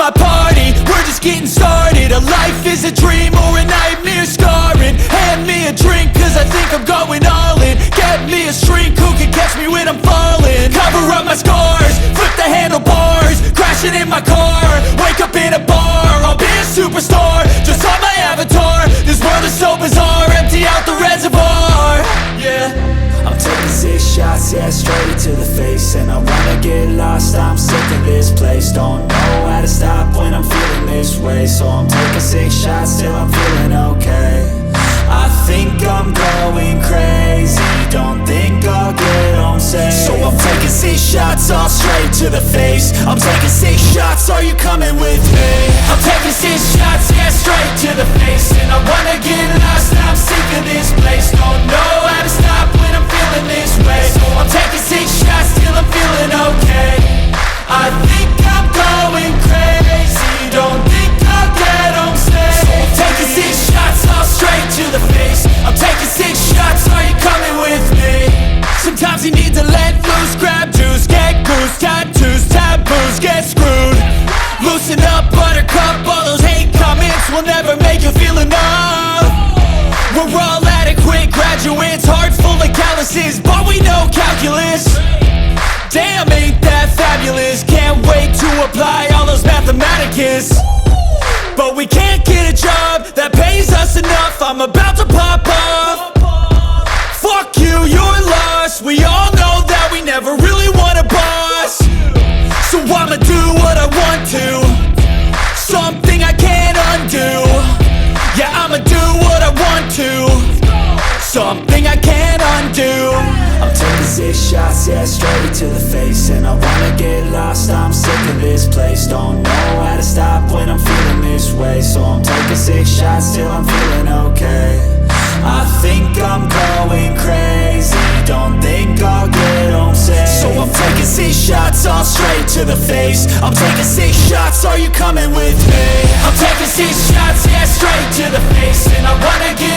my party, we're just getting started. A life is a dream or a nightmare scarring. Hand me a drink cause I think I'm going all in. Get me a shrink who can catch me when I'm falling. Cover up my scars, flip the handlebars, crashing in my car, wake up in a bar. I'll be a superstar, just on my avatar. This world is so bizarre, empty out the reservoir. Yeah, I'm taking 6 shots, yeah, straight to the face. And I wanna get lost, I'm sick of this place. Don't know how to stop when I'm feeling this way. So I'm taking 6 shots till I'm feeling okay. I think I'm going crazy, don't think I'll get home safe. So I'm taking 6 shots, all straight to the face. I'm taking 6 shots, are you coming with me? I'm taking 6 shots, yeah, straight to the face. And I wanna get lost, I'm sick of this place. Don't know how to stop when I'm feeling this way. So I'm taking 6 shots till I'm feeling okay. I think I'm going crazy, don't think I'll get home safe. So I'm taking 6 shots, all straight to the face. I'm taking 6 shots, are you coming with me? sometimes you need to let loose, grab juice, get goose, tattoos, taboos, get screwed. Loosen up, buttercup, all those hate comments will never make you feel enough. We're all adequate graduates, hearts full of calluses, but we know calculus. Damn, ain't that fabulous? Can't wait to apply all those mathematicus. But we can't get a job that pays us enough. I'm about to pop off. Fuck you, you're lost. We all know that we never really want a boss. So I'ma do what I want to, something I can't undo. Yeah, I'ma do what I want to, something I can't undo. I'm taking 6 shots, yeah, straight to the face. And I wanna get lost, I'm sick of this place. Don't know how to stop when I'm feeling this way. So I'm taking 6 shots till I'm feeling okay. I think I'm going crazy, don't think I'll get home safe. So I'm taking 6 shots, all straight to the face. I'm taking 6 shots, are you coming with me? I'm taking 6 shots, yeah, straight to the face. And I wanna get